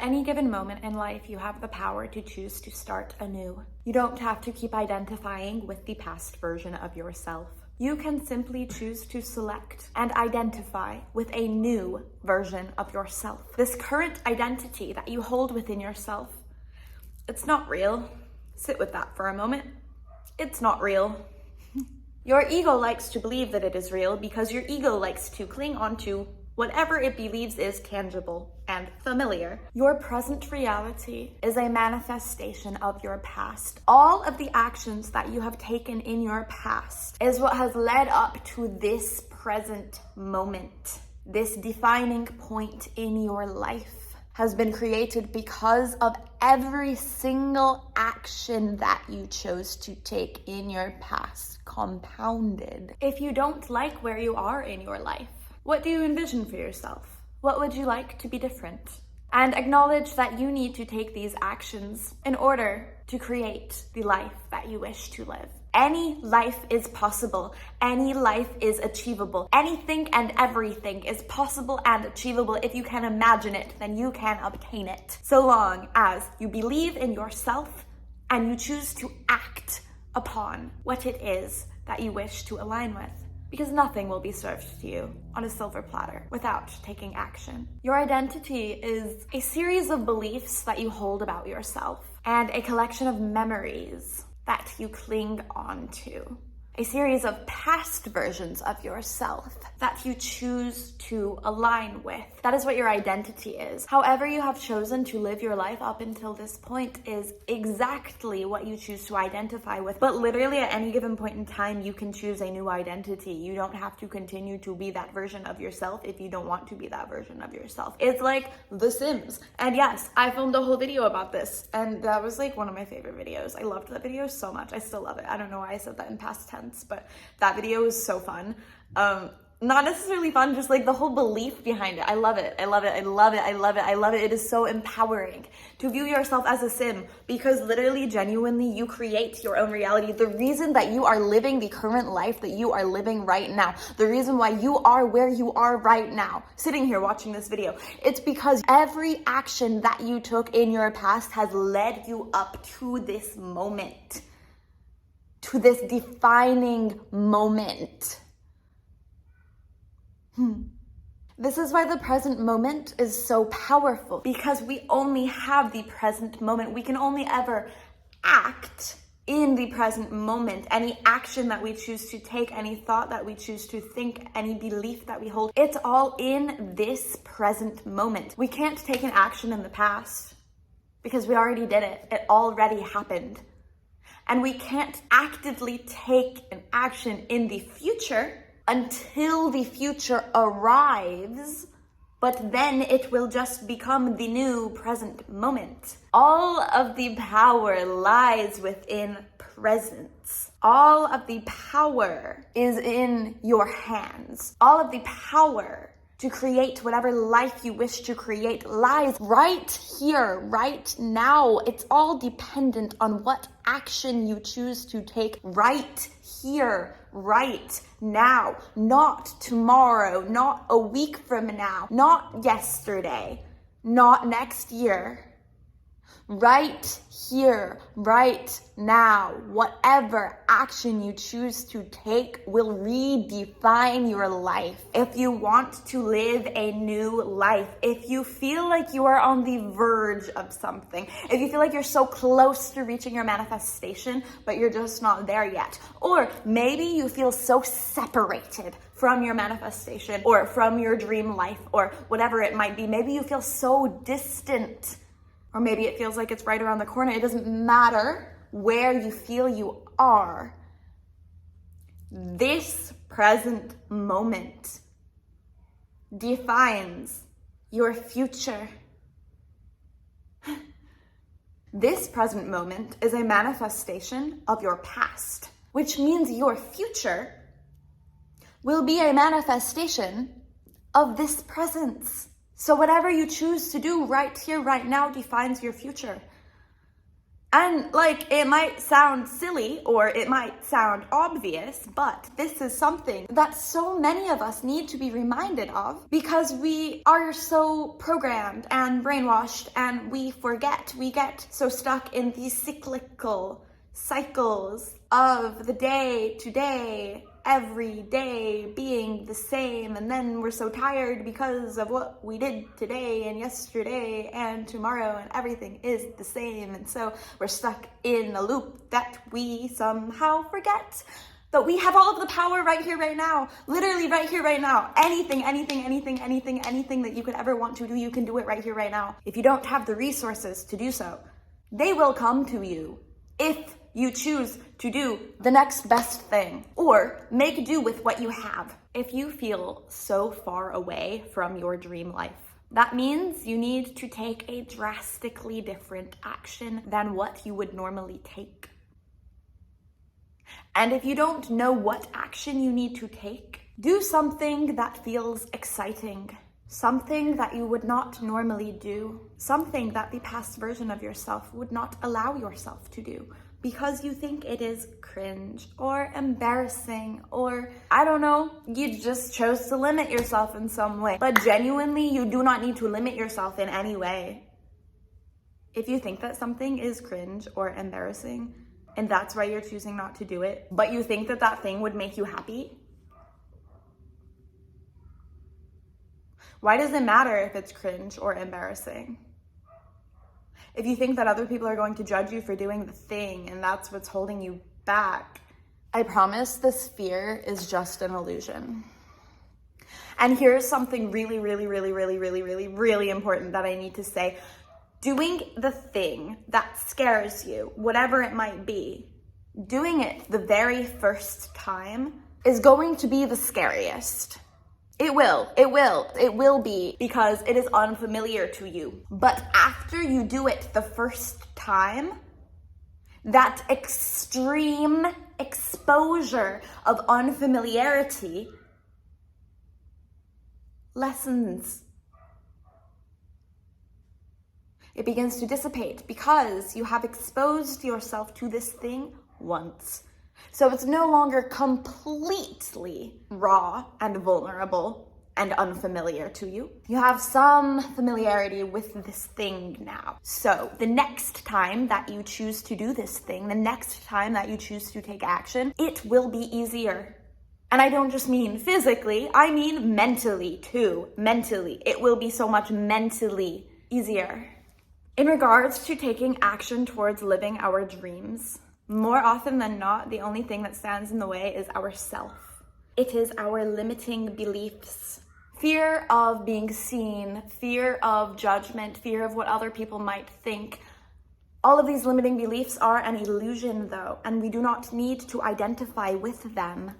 At any given moment in life, you have the power to choose to start anew. You don't have to keep identifying with the past version of yourself. You can simply choose to select and identify with a new version of yourself. This current identity that you hold within yourself, it's not real. Sit with that for a moment. It's not real. Your ego likes to believe that it is real because your ego likes to cling onto whatever it believes is tangible and familiar. Your present reality is a manifestation of your past. All of the actions that you have taken in your past is what has led up to this present moment. This defining point in your life has been created because of every single action that you chose to take in your past, compounded. If you don't like where you are in your life, what do you envision for yourself? What would you like to be different? And acknowledge that you need to take these actions in order to create the life that you wish to live. Any life is possible. Any life is achievable. Anything and everything is possible and achievable. If you can imagine it, then you can obtain it. So long as you believe in yourself and you choose to act upon what it is that you wish to align with. Because nothing will be served to you on a silver platter without taking action. Your identity is a series of beliefs that you hold about yourself and a collection of memories that you cling onto. A series of past versions of yourself that you choose to align with. That is what your identity is. However you have chosen to live your life up until this point is exactly what you choose to identify with. But literally at any given point in time, you can choose a new identity. You don't have to continue to be that version of yourself if you don't want to be that version of yourself. It's like The Sims. And yes, I filmed a whole video about this. And that was like one of my favorite videos. I loved that video so much. I still love it. I don't know why I said that in past tense, but that video was so fun. Not necessarily fun, just like the whole belief behind it. I love it. I love it. I love it. I love it. I love it. It is so empowering to view yourself as a sim because literally, genuinely, you create your own reality. The reason that you are living the current life that you are living right now, the reason why you are where you are right now, sitting here watching this video, it's because every action that you took in your past has led you up to this moment, to this defining moment. This is why the present moment is so powerful, because we only have the present moment. We can only ever act in the present moment. Any action that we choose to take, any thought that we choose to think, any belief that we hold, it's all in this present moment. We can't take an action in the past because we already did it. It already happened. And we can't actively take an action in the future until the future arrives, but then it will just become the new present moment. All of the power lies within presence. All of the power is in your hands. All of the power to create whatever life you wish to create lies right here, right now. It's all dependent on what action you choose to take right here, right now. Not tomorrow, not a week from now, not yesterday, not next year. Right here, right now, whatever action you choose to take will redefine your life. If you want to live a new life, if you feel like you are on the verge of something, if you feel like you're so close to reaching your manifestation, but you're just not there yet, or maybe you feel so separated from your manifestation or from your dream life or whatever it might be, maybe you feel so distant. Or maybe it feels like it's right around the corner. It doesn't matter where you feel you are. This present moment defines your future. This present moment is a manifestation of your past, which means your future will be a manifestation of this presence. So whatever you choose to do right here, right now defines your future. And like, it might sound silly or it might sound obvious, but this is something that so many of us need to be reminded of because we are so programmed and brainwashed and we forget. We get so stuck in these cyclical cycles of the day to day, every day being the same, and then we're so tired because of what we did today and yesterday and tomorrow, and everything is the same, and so we're stuck in a loop that we somehow forget that we have all of the power right here, right now, literally right here, right now. Anything that you could ever want to do, you can do it right here, right now. If you don't have the resources to do so, they will come to you if you choose to do the next best thing or make do with what you have. If you feel so far away from your dream life, that means you need to take a drastically different action than what you would normally take. And if you don't know what action you need to take, do something that feels exciting, something that you would not normally do, something that the past version of yourself would not allow yourself to do, because you think it is cringe or embarrassing, or I don't know, you just chose to limit yourself in some way. But genuinely, you do not need to limit yourself in any way. If you think that something is cringe or embarrassing, and that's why you're choosing not to do it, but you think that that thing would make you happy, why does it matter if it's cringe or embarrassing? If you think that other people are going to judge you for doing the thing and that's what's holding you back, I promise this fear is just an illusion. And here's something really important that I need to say. Doing the thing that scares you, whatever it might be, doing it the very first time is going to be the scariest. It will be, because it is unfamiliar to you. But after you do it the first time, that extreme exposure of unfamiliarity lessens. It begins to dissipate because you have exposed yourself to this thing once. So it's no longer completely raw and vulnerable and unfamiliar to you. You have some familiarity with this thing now. So the next time that you choose to do this thing, the next time that you choose to take action, it will be easier. And I don't just mean physically, I mean mentally too. Mentally. It will be so much mentally easier. In regards to taking action towards living our dreams, more often than not, the only thing that stands in the way is ourself. It is our limiting beliefs. Fear of being seen, fear of judgment, fear of what other people might think. All of these limiting beliefs are an illusion though, and we do not need to identify with them.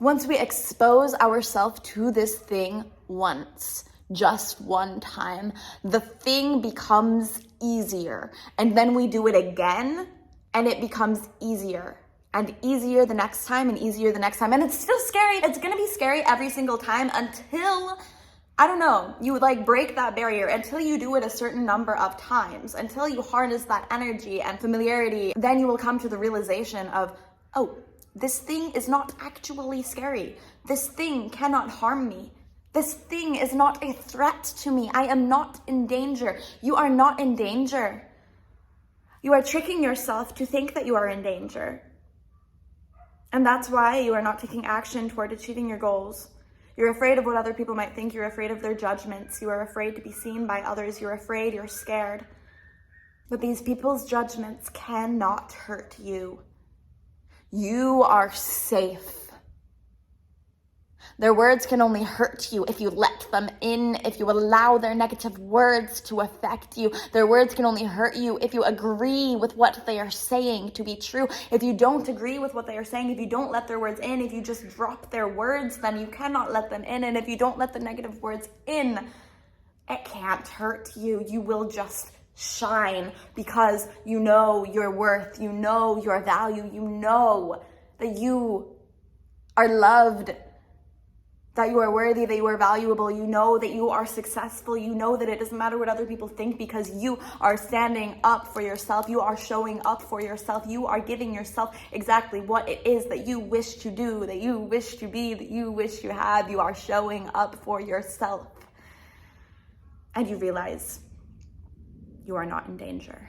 Once we expose ourselves to this thing once, just one time, the thing becomes easier. And then we do it again, and it becomes easier and easier the next time and easier the next time. And it's still scary. It's gonna be scary every single time until, I don't know, you would like break that barrier, until you do it a certain number of times, until you harness that energy and familiarity. Then you will come to the realization of, oh, this thing is not actually scary. This thing cannot harm me. This thing is not a threat to me. I am not in danger. You are not in danger. You are tricking yourself to think that you are in danger. And that's why you are not taking action toward achieving your goals. You're afraid of what other people might think. You're afraid of their judgments. You are afraid to be seen by others. You're afraid. You're scared. But these people's judgments cannot hurt you. You are safe. Their words can only hurt you if you let them in, if you allow their negative words to affect you. Their words can only hurt you if you agree with what they are saying to be true. If you don't agree with what they are saying, if you don't let their words in, if you just drop their words, then you cannot let them in. And if you don't let the negative words in, it can't hurt you. You will just shine because you know your worth, you know your value, you know that you are loved, that you are worthy, that you are valuable, you know that you are successful, you know that it doesn't matter what other people think because you are standing up for yourself, you are showing up for yourself, you are giving yourself exactly what it is that you wish to do, that you wish to be, that you wish to have. You are showing up for yourself. And you realize you are not in danger.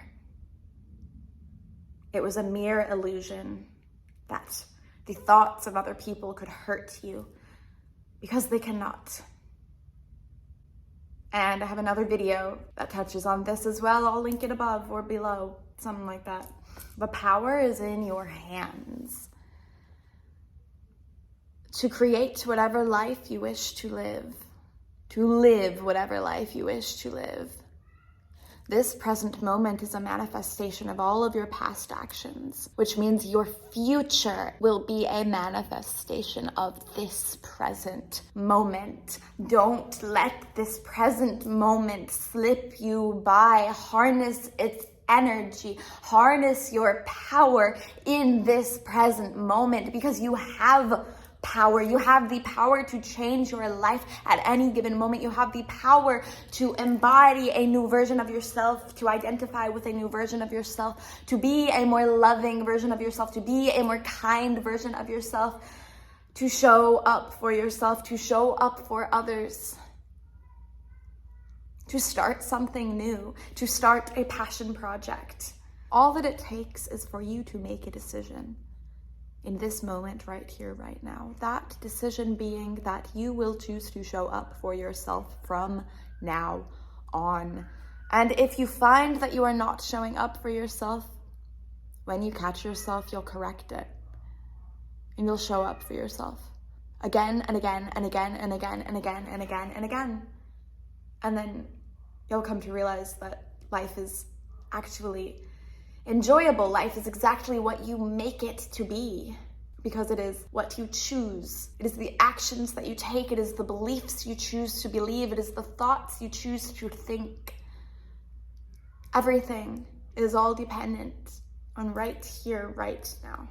It was a mere illusion that the thoughts of other people could hurt you, because they cannot. And I have another video that touches on this as well. I'll link it above or below, something like that. The power is in your hands to create whatever life you wish to live whatever life you wish to live. This present moment is a manifestation of all of your past actions, which means your future will be a manifestation of this present moment. Don't let this present moment slip you by. Harness its energy, harness your power in this present moment, because you have power. You have the power to change your life at any given moment. You have the power to embody a new version of yourself, to identify with a new version of yourself, to be a more loving version of yourself, to be a more kind version of yourself, to show up for yourself, to show up for others, to start something new, to start a passion project. All that it takes is for you to make a decision. In this moment, right here, right now. That decision being that you will choose to show up for yourself from now on. And if you find that you are not showing up for yourself, when you catch yourself, you'll correct it. And you'll show up for yourself. Again and again and again and again and again and again and again. And then you'll come to realize that life is actually enjoyable. Life is exactly what you make it to be, because it is what you choose. It is the actions that you take. It is the beliefs you choose to believe. It is the thoughts you choose to think. Everything is all dependent on right here, right now.